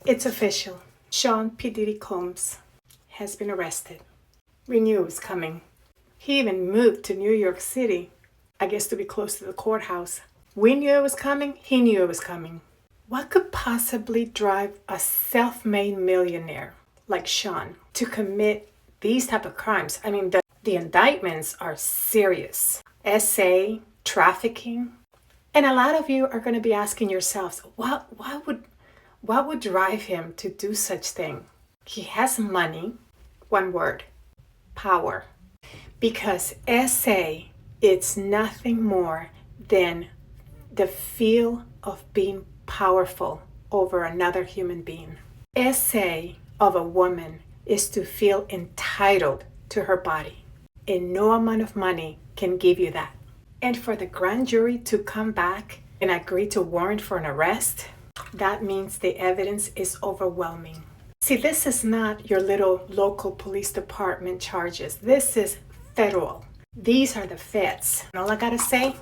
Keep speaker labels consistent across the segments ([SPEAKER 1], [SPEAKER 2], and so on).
[SPEAKER 1] It's official. Sean Diddy Combs has been arrested. We knew it was coming. He even moved to New York City, I guess to be close to the courthouse. We knew it was coming. He knew it was coming. What could possibly drive a self-made millionaire like Sean to commit these type of crimes? I mean, the indictments are serious. SA, trafficking. And a lot of you are going to be asking yourselves, what would drive him to do such thing? He has money. One word, power. Because SA, it's nothing more than the feel of being powerful over another human being. SA of a woman is to feel entitled to her body. And no amount of money can give you that. And for the grand jury to come back and agree to warrant for an arrest, that means the evidence is overwhelming. See, this is not your little local police department charges. This is federal. These are the feds. And all I gotta say,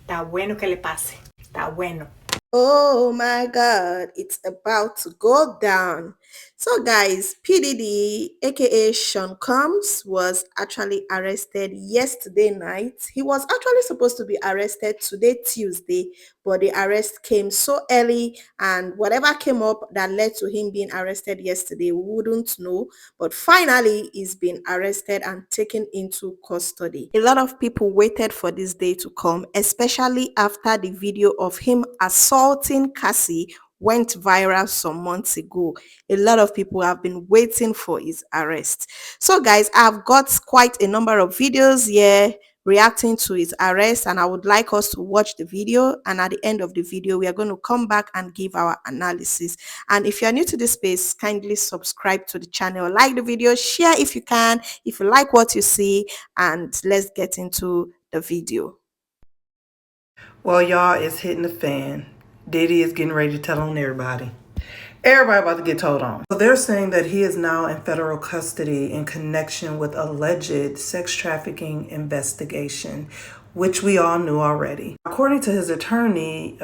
[SPEAKER 1] está bueno que le pase. Está bueno.
[SPEAKER 2] Oh my God, it's about to go down. So guys, PDD, aka Sean Combs, was actually arrested yesterday night. He was actually supposed to be arrested today, Tuesday, but the arrest came so early, and whatever came up that led to him being arrested yesterday, we wouldn't know. But finally, he's been arrested and taken into custody. A lot of people waited for this day to come, especially after the video of him assaulting Cassie went viral some months ago. A lot of people have been waiting for his arrest. So guys, I've got quite a number of videos here reacting to his arrest, and I would like us to watch the video, and at the end of the video we are going to come back and give our analysis. And if you are new to this space, kindly subscribe to the channel, like the video, share if you can, if you like what you see, and let's get into the video.
[SPEAKER 3] Well, y'all, it's hitting the fan. Diddy is getting ready to tell on everybody. Everybody about to get told on. So they're saying that he is now in federal custody in connection with alleged sex trafficking investigation, which we all knew already. According to his attorney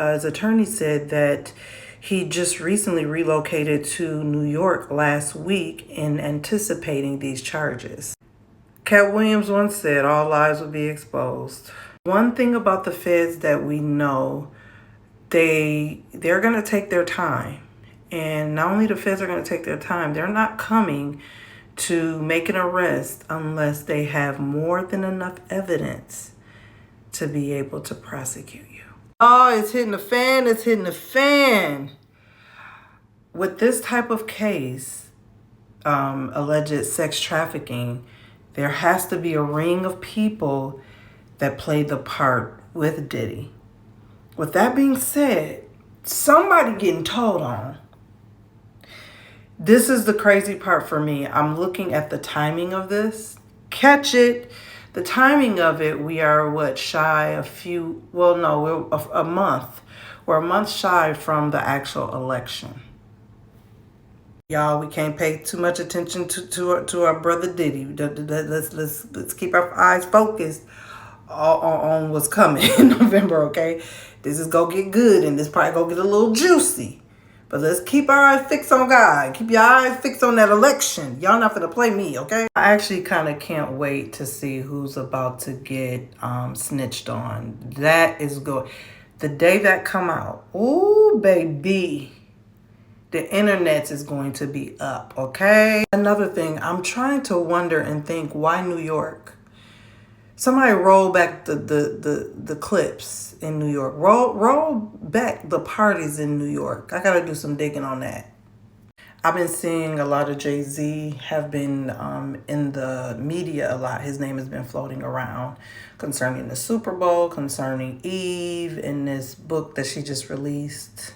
[SPEAKER 3] said that he just recently relocated to New York last week in anticipating these charges. Cat Williams once said all lies will be exposed. One thing about the feds that we know, they're going to take their time. And not only the feds are going to take their time, they're not coming to make an arrest unless they have more than enough evidence to be able to prosecute you. Oh, it's hitting the fan. It's hitting the fan. With this type of case, alleged sex trafficking, there has to be a ring of people that played the part with Diddy. With that being said, somebody getting told on. This is the crazy part for me. I'm looking at the timing of this. Catch it. The timing of it, we are shy we're a month. We're a month shy from the actual election. Y'all, we can't pay too much attention to our brother Diddy. Let's keep our eyes focused on what's coming in November, okay? This is gonna get good, and this probably gonna get a little juicy. But let's keep our eyes fixed on God. Keep your eyes fixed on that election. Y'all not gonna play me, okay? I actually kind of can't wait to see who's about to get snitched on. That is good. The day that come out, ooh, baby, the internet is going to be up, okay? Another thing, I'm trying to wonder and think, why New York? Somebody roll back the clips in New York. Roll back the parties in New York. I gotta do some digging on that. I've been seeing a lot of Jay-Z have been in the media a lot. His name has been floating around concerning the Super Bowl, concerning Eve, in this book that she just released.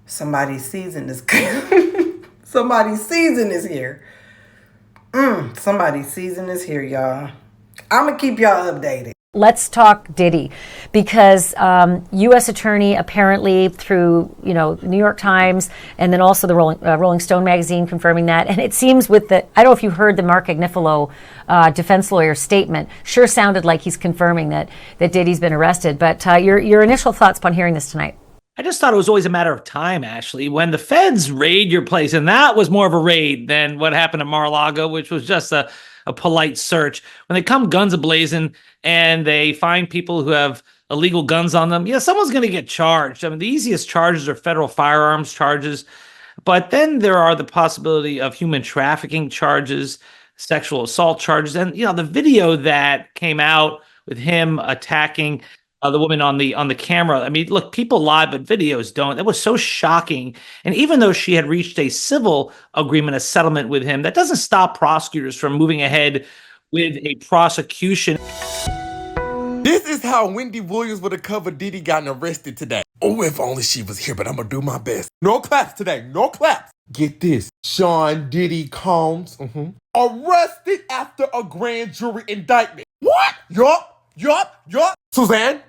[SPEAKER 3] Somebody's season is somebody's season is here. Somebody's season is here, y'all. I'm going to keep y'all updated.
[SPEAKER 4] Let's talk Diddy, because U.S. Attorney apparently through, New York Times, and then also the Rolling Stone magazine confirming that. And it seems with I don't know if you heard the Mark Agnifilo defense lawyer statement, sure sounded like he's confirming that Diddy's been arrested. But your initial thoughts upon hearing this tonight?
[SPEAKER 5] I just thought it was always a matter of time, Ashley, when the feds raid your place. And that was more of a raid than what happened at Mar-a-Lago, which was just a polite search. When they come guns a-blazing and they find people who have illegal guns on them, yeah, someone's going to get charged. I mean, the easiest charges are federal firearms charges. But then there are the possibility of human trafficking charges, sexual assault charges. And, the video that came out with him attacking the woman on the camera. I mean, look, people lie, but videos don't. That was so shocking. And even though she had reached a civil agreement, a settlement with him, that doesn't stop prosecutors from moving ahead with a prosecution.
[SPEAKER 6] This is how Wendy Williams would have covered Diddy gotten arrested today. Oh, if only she was here, but I'm gonna do my best. No claps today, no claps. Get this, Sean Diddy Combs, arrested after a grand jury indictment. What? Yup. Suzanne,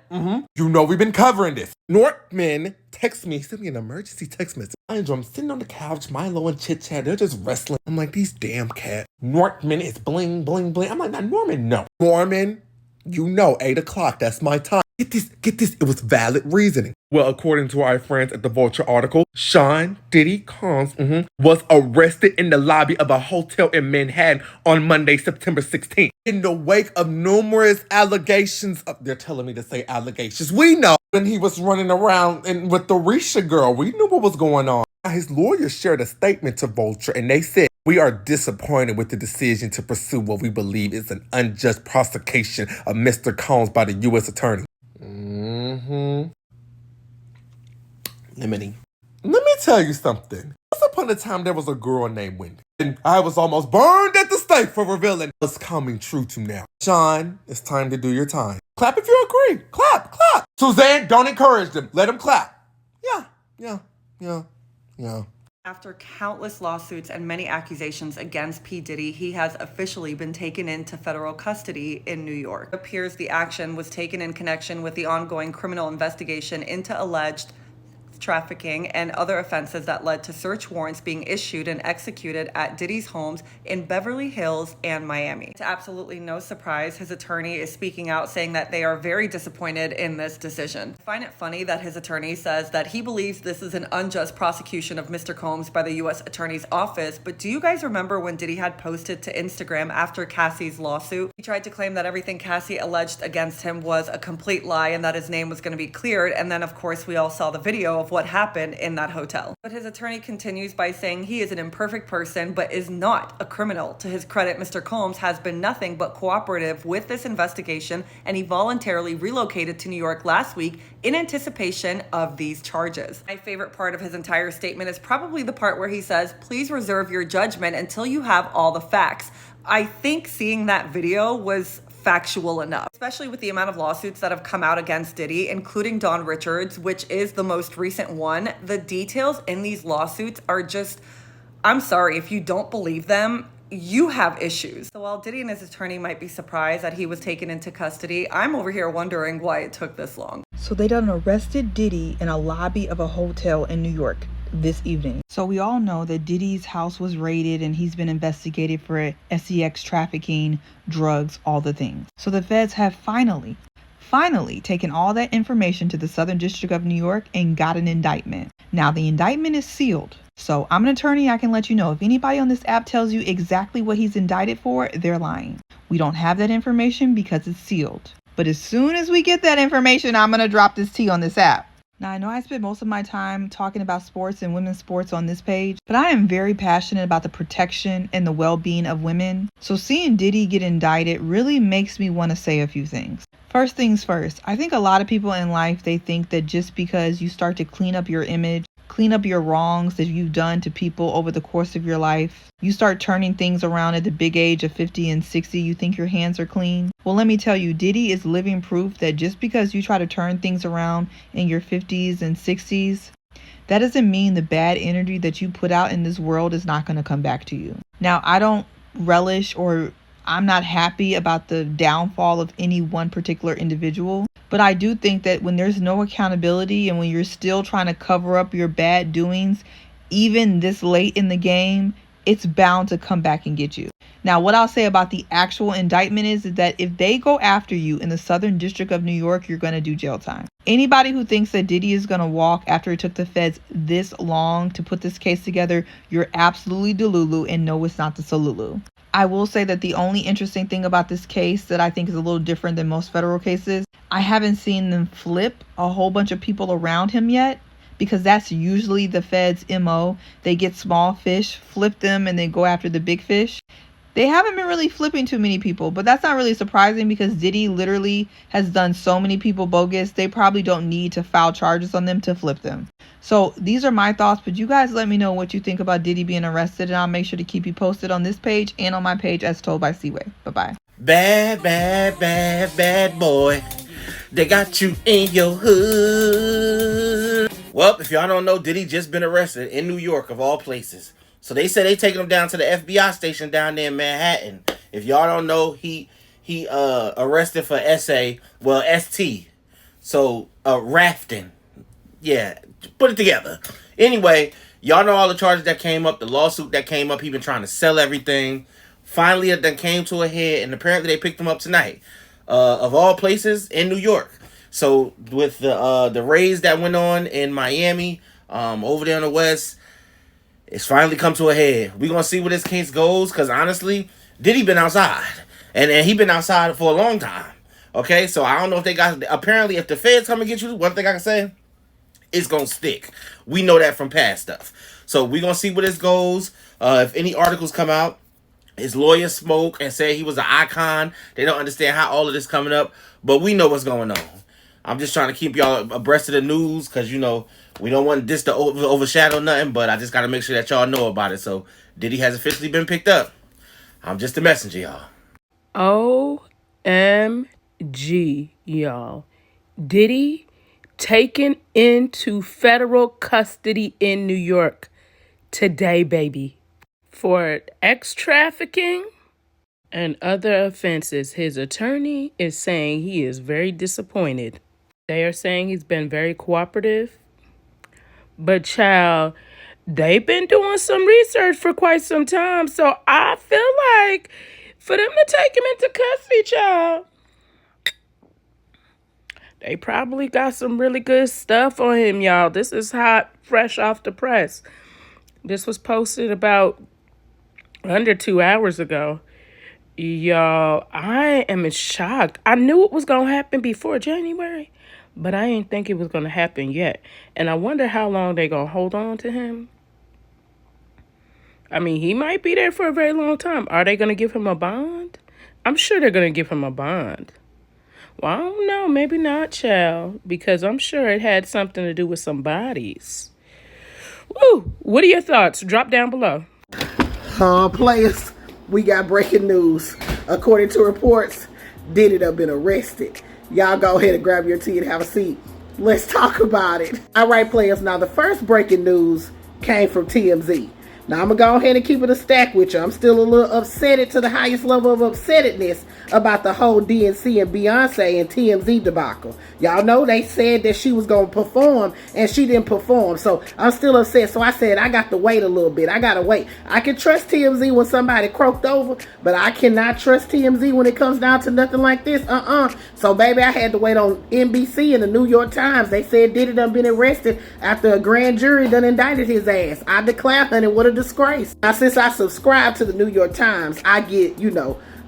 [SPEAKER 6] you know we've been covering this. Nortman texts me, sent me an emergency text message. I'm sitting on the couch, Milo and Chit Chat, they're just wrestling. I'm like, these damn cats. Nortman is bling, bling, bling. I'm like, now Norman, no. Norman, 8 o'clock, that's my time. Get this, it was valid reasoning. Well, according to our friends at the Vulture article, Sean Diddy Combs was arrested in the lobby of a hotel in Manhattan on Monday, September 16th. In the wake of numerous allegations they're telling me to say allegations. We know when he was running around with the Risha girl, we knew what was going on. His lawyers shared a statement to Vulture and they said, "We are disappointed with the decision to pursue what we believe is an unjust prosecution of Mr. Combs by the U.S. Attorney." Let me tell you something. Once upon a time, there was a girl named Wendy. And I was almost burned at the stake for revealing what's coming true to now. Sean, it's time to do your time. Clap if you agree. Clap. Suzanne, don't encourage them. Let them clap. Yeah.
[SPEAKER 7] After countless lawsuits and many accusations against P. Diddy, he has officially been taken into federal custody in New York. It appears the action was taken in connection with the ongoing criminal investigation into alleged trafficking and other offenses that led to search warrants being issued and executed at Diddy's homes in Beverly Hills and Miami. To absolutely no surprise, his attorney is speaking out saying that they are very disappointed in this decision. I find it funny that his attorney says that he believes this is an unjust prosecution of Mr. Combs by the U.S. Attorney's Office, but do you guys remember when Diddy had posted to Instagram after Cassie's lawsuit? He tried to claim that everything Cassie alleged against him was a complete lie and that his name was going to be cleared, and then of course we all saw the video of what happened in that hotel. But his attorney continues by saying he is an imperfect person but is not a criminal. To his credit, Mr. Combs has been nothing but cooperative with this investigation, and he voluntarily relocated to New York last week in anticipation of these charges. My favorite part of his entire statement is probably the part where he says, "Please reserve your judgment until you have all the facts." I think seeing that video was factual enough, especially with the amount of lawsuits that have come out against Diddy, including Don Richards, which is the most recent one. The details in these lawsuits are just, I'm sorry, if you don't believe them, you have issues. So while Diddy and his attorney might be surprised that he was taken into custody, I'm over here wondering why it took this long.
[SPEAKER 8] So they done arrested Diddy in a lobby of a hotel in New York this evening. So we all know that Diddy's house was raided and he's been investigated for sex trafficking, drugs, all the things. So the feds have finally taken all that information to the Southern District of New York and got an indictment. Now the indictment is sealed. So I'm an attorney, I can let you know if anybody on this app tells you exactly what he's indicted for, they're lying. We don't have that information because it's sealed. But as soon as we get that information, I'm going to drop this tea on this app. Now, I know I spend most of my time talking about sports and women's sports on this page, but I am very passionate about the protection and the well-being of women. So seeing Diddy get indicted really makes me want to say a few things. First things first, I think a lot of people in life, they think that just because you start to clean up your image, clean up your wrongs that you've done to people over the course of your life, you start turning things around at the big age of 50 and 60, you think your hands are clean. Well, let me tell you, Diddy is living proof that just because you try to turn things around in your 50s and 60s, that doesn't mean the bad energy that you put out in this world is not going to come back to you. Now, I don't relish or I'm not happy about the downfall of any one particular individual. But I do think that when there's no accountability and when you're still trying to cover up your bad doings, even this late in the game, it's bound to come back and get you. Now, what I'll say about the actual indictment is that if they go after you in the Southern District of New York, you're going to do jail time. Anybody who thinks that Diddy is going to walk after it took the feds this long to put this case together, you're absolutely delulu, and no, it's not the Solulu. I will say that the only interesting thing about this case that I think is a little different than most federal cases, I haven't seen them flip a whole bunch of people around him yet, because that's usually the feds' MO. They get small fish, flip them, and then go after the big fish. They haven't been really flipping too many people, but that's not really surprising because Diddy literally has done so many people bogus. They probably don't need to file charges on them to flip them. So these are my thoughts, but you guys let me know what you think about Diddy being arrested, and I'll make sure to keep you posted on this page and on my page as told by Seaway. Bye-bye.
[SPEAKER 9] Bad, bad, bad, bad boy. They got you in your hood. Well, if y'all don't know, Diddy just been arrested in New York, of all places. So they said they taking him down to the FBI station down there in Manhattan. If y'all don't know, he arrested for ST. So rafting. Yeah, put it together. Anyway, y'all know all the charges that came up, the lawsuit that came up. He been trying to sell everything. Finally, it then came to a head, and apparently they picked him up tonight. Of all places, in New York. So with the raids that went on in Miami, over there on the West, it's finally come to a head. We're going to see where this case goes, because honestly, Diddy been outside. And he been outside for a long time. Okay, so I don't know if they got... Apparently, if the feds come and get you, one thing I can say, it's going to stick. We know that from past stuff. So we're going to see where this goes. If any articles come out, his lawyers smoke and say he was an icon. They don't understand how all of this coming up. But we know what's going on. I'm just trying to keep y'all abreast of the news because, you know, we don't want this to overshadow nothing. But I just got to make sure that y'all know about it. So Diddy has officially been picked up. I'm just a messenger, y'all.
[SPEAKER 10] OMG, y'all. Diddy taken into federal custody in New York today, baby. For trafficking and other offenses. His attorney is saying he is very disappointed. They are saying he's been very cooperative. But child, they've been doing some research for quite some time. So I feel like for them to take him into custody, child, they probably got some really good stuff on him, y'all. This is hot, fresh off the press. This was posted about under 2 hours ago. Y'all, I am shocked. I knew it was going to happen before January, but I didn't think it was going to happen yet. And I wonder how long they're going to hold on to him. I mean, he might be there for a very long time. Are they going to give him a bond? I'm sure they're going to give him a bond. Well, I don't know. Maybe not, child, because I'm sure it had something to do with some bodies. Woo! What are your thoughts? Drop down below.
[SPEAKER 2] Players, we got breaking news. According to reports, Diddy done been arrested. Y'all go ahead and grab your tea and have a seat. Let's talk about it. All right, players. Now, the first breaking news came from TMZ. Now, I'm going to go ahead and keep it a stack with you. I'm still a little upsetted to the highest level of upsettedness about the whole DNC and Beyonce and TMZ debacle. Y'all know they said that she was going to perform and she didn't perform. So I'm still upset. So I said, I got to wait a little bit. I got to wait. I can trust TMZ when somebody croaked over, but I cannot trust TMZ when it comes down to nothing like this. So, baby, I had to wait on NBC and the New York Times. They said Diddy done been arrested after a grand jury done indicted his ass. I declare, honey, what a disgrace. Now, since I subscribe to the New York Times, I get,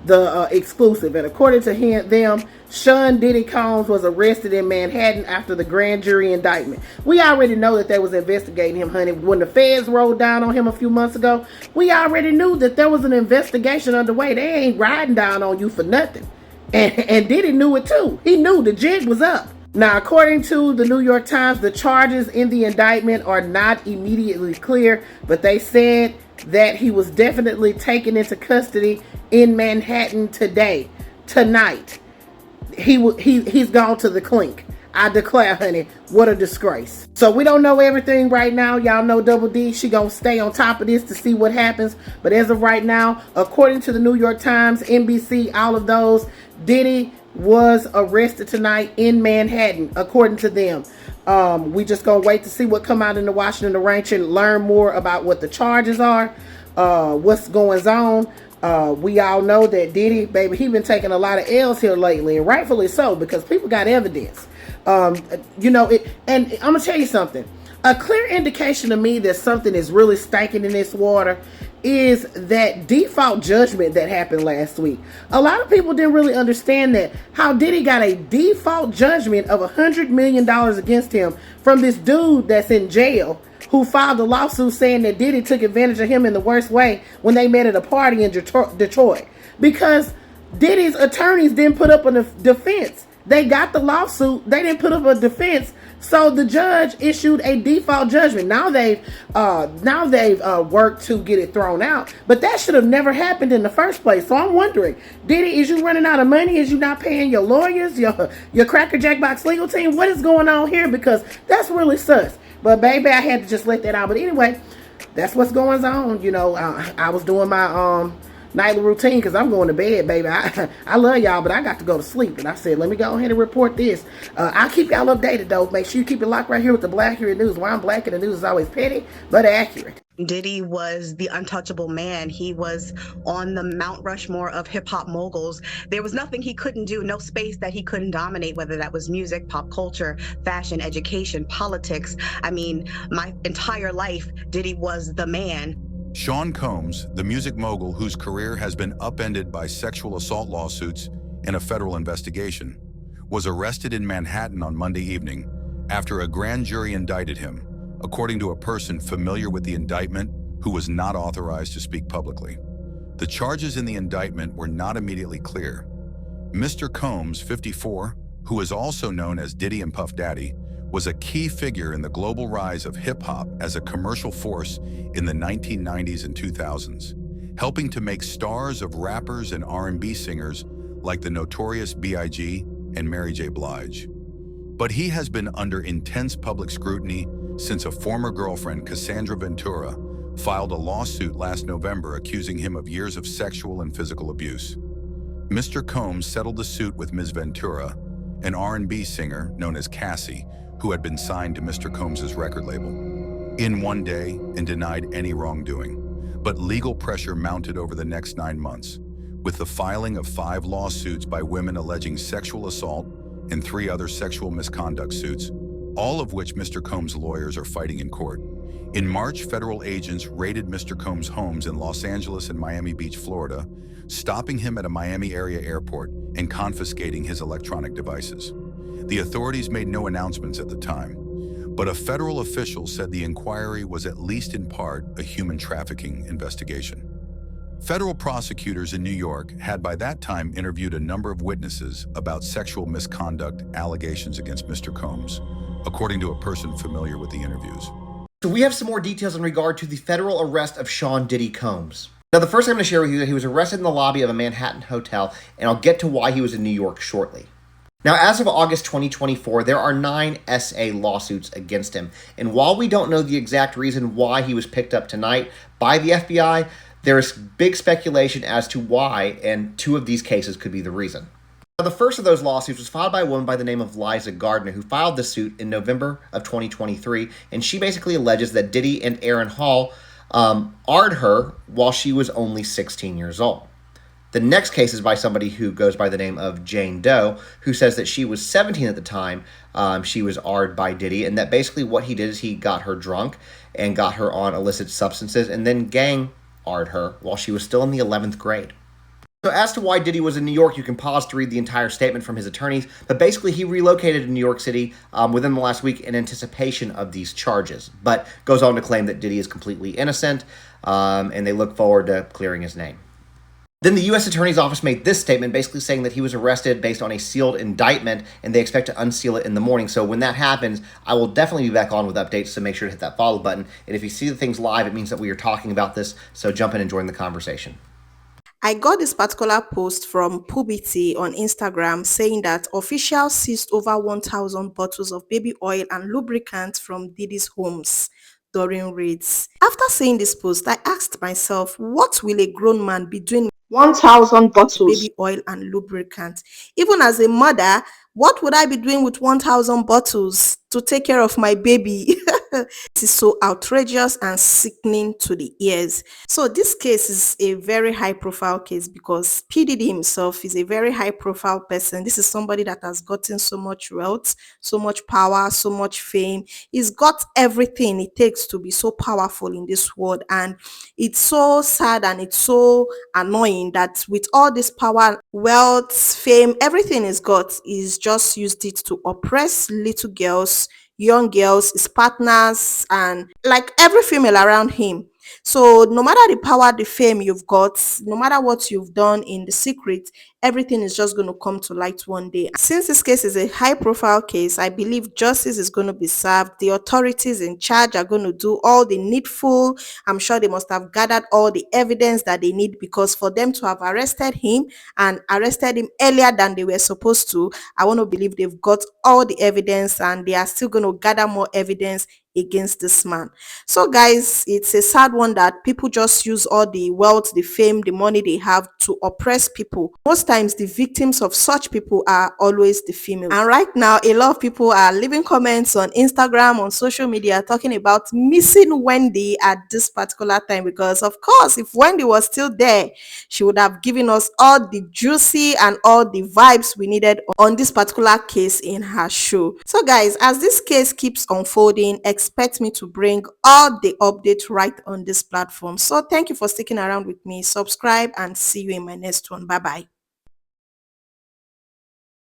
[SPEAKER 2] the exclusive. And according to them, Sean Diddy Comb was arrested in Manhattan after the grand jury indictment. We already know that they was investigating him, honey. When the feds rolled down on him a few months ago, we already knew that there was an investigation underway. They ain't riding down on you for nothing. And Diddy knew it too. He knew the jig was up. Now, according to the New York Times, the charges in the indictment are not immediately clear, but they said that he was definitely taken into custody in Manhattan tonight. He's gone to the clink. I declare, honey, what a disgrace. So we don't know everything right now. Y'all know Double D, she gonna stay on top of this to see what happens. But as of right now, according to the New York Times, NBC, all of those, Diddy was arrested tonight in Manhattan, according to them. We just gonna wait to see what come out in the Washington Ranch and learn more about what the charges are, what's going on. We all know that Diddy, baby, he been taking a lot of L's here lately, and rightfully so, because people got evidence. And I'm gonna tell you something. A clear indication to me that something is really stinking in this water is that default judgment that happened last week. A lot of people didn't really understand that, how Diddy got a default judgment of $100 million against him from this dude that's in jail, who filed a lawsuit saying that Diddy took advantage of him in the worst way when they met at a party in Detroit. Because Diddy's attorneys didn't put up a defense. They got the lawsuit, they didn't put up a defense, so the judge issued a default judgment. Now they've worked to get it thrown out, but that should have never happened in the first place. So I'm wondering, Diddy, is you running out of money? Is you not paying your lawyers, your Cracker Jack Box legal team? What is going on here? Because that's really sus. But baby, I had to just let that out. But anyway, that's what's going on. I was doing my nightly routine because I'm going to bed, baby. I love y'all, but I got to go to sleep. And I said, let me go ahead and report this. I'll keep y'all updated, though. Make sure you keep it locked right here with the Black Accurate News. Why I'm black and the news is always petty, but accurate.
[SPEAKER 11] Diddy was the untouchable man. He was on the Mount Rushmore of hip-hop moguls. There was nothing he couldn't do, no space that he couldn't dominate, whether that was music, pop culture, fashion, education, politics. I mean, my entire life, Diddy was the man.
[SPEAKER 12] Sean Combs, the music mogul whose career has been upended by sexual assault lawsuits and a federal investigation, was arrested in Manhattan on Monday evening after a grand jury indicted him, according to a person familiar with the indictment who was not authorized to speak publicly. The charges in the indictment were not immediately clear. Mr. Combs, 54, who is also known as Diddy and Puff Daddy, was a key figure in the global rise of hip-hop as a commercial force in the 1990s and 2000s, helping to make stars of rappers and R&B singers like the Notorious B.I.G. and Mary J. Blige. But he has been under intense public scrutiny since a former girlfriend, Cassandra Ventura, filed a lawsuit last November accusing him of years of sexual and physical abuse. Mr. Combs settled the suit with Ms. Ventura, an R&B singer known as Cassie, who had been signed to Mr. Combs' record label, in one day and denied any wrongdoing. But legal pressure mounted over the next 9 months, with the filing of 5 lawsuits by women alleging sexual assault and 3 other sexual misconduct suits, all of which Mr. Combs' lawyers are fighting in court. In March, federal agents raided Mr. Combs' homes in Los Angeles and Miami Beach, Florida, stopping him at a Miami area airport and confiscating his electronic devices. The authorities made no announcements at the time, but a federal official said the inquiry was at least in part a human trafficking investigation. Federal prosecutors in New York had by that time interviewed a number of witnesses about sexual misconduct allegations against Mr. Combs, according to a person familiar with the interviews.
[SPEAKER 13] So we have some more details in regard to the federal arrest of Sean Diddy Combs. Now, the first thing I'm going to share with you is that he was arrested in the lobby of a Manhattan hotel, and I'll get to why he was in New York shortly. Now, as of August 2024, there are 9 SA lawsuits against him. And while we don't know the exact reason why he was picked up tonight by the FBI, there is big speculation as to why, and 2 of these cases could be the reason. Now, the first of those lawsuits was filed by a woman by the name of Liza Gardner, who filed the suit in November of 2023, and she basically alleges that Diddy and Aaron Hall AR'd her while she was only 16 years old. The next case is by somebody who goes by the name of Jane Doe, who says that she was 17 at the time she was AR'd by Diddy, and that basically what he did is he got her drunk and got her on illicit substances and then gang AR'd her while she was still in the 11th grade. So as to why Diddy was in New York, you can pause to read the entire statement from his attorneys, but basically he relocated to New York City within the last week in anticipation of these charges, but goes on to claim that Diddy is completely innocent, and they look forward to clearing his name. Then the U.S. Attorney's Office made this statement basically saying that he was arrested based on a sealed indictment and they expect to unseal it in the morning. So when that happens, I will definitely be back on with updates, so make sure to hit that follow button. And if you see the things live, it means that we are talking about this, so jump in and join the conversation.
[SPEAKER 2] I got this particular post from Pubity on Instagram saying that officials seized over 1,000 bottles of baby oil and lubricant from Diddy's homes during raids. After seeing this post, I asked myself, what will a grown man be doing 1,000 bottles baby oil and lubricant? Even as a mother, what would I be doing with 1,000 bottles to take care of my baby? This is so outrageous and sickening to the ears. So this case is a very high profile case because PDD himself is a very high profile person. This is somebody that has gotten so much wealth, so much power, so much fame. He's got everything it takes to be so powerful in this world. And it's so sad and it's so annoying that with all this power, wealth, fame, everything he's got, he's just used it to oppress little girls, young girls, his partners, and like every female around him. So no matter the power, the fame you've got, no matter what you've done in the secret, everything is just going to come to light one day. Since this case is a high profile case, I believe justice is going to be served. The authorities in charge are going to do all the needful. I'm sure they must have gathered all the evidence that they need, because for them to have arrested him and arrested him earlier than they were supposed to, I want to believe they've got all the evidence and they are still going to gather more evidence against this man. So guys, it's a sad one that people just use all the wealth, the fame, the money they have to oppress people. Most times the victims of such people are always the female. And right now a lot of people are leaving comments on Instagram, on social media, talking about missing Wendy at this particular time, because of course if Wendy was still there, she would have given us all the juicy and all the vibes we needed on this particular case in her show. So guys, as this case keeps unfolding, expect me to bring all the updates right on this platform. So thank you for sticking around with me. Subscribe and see you in my next one. Bye bye.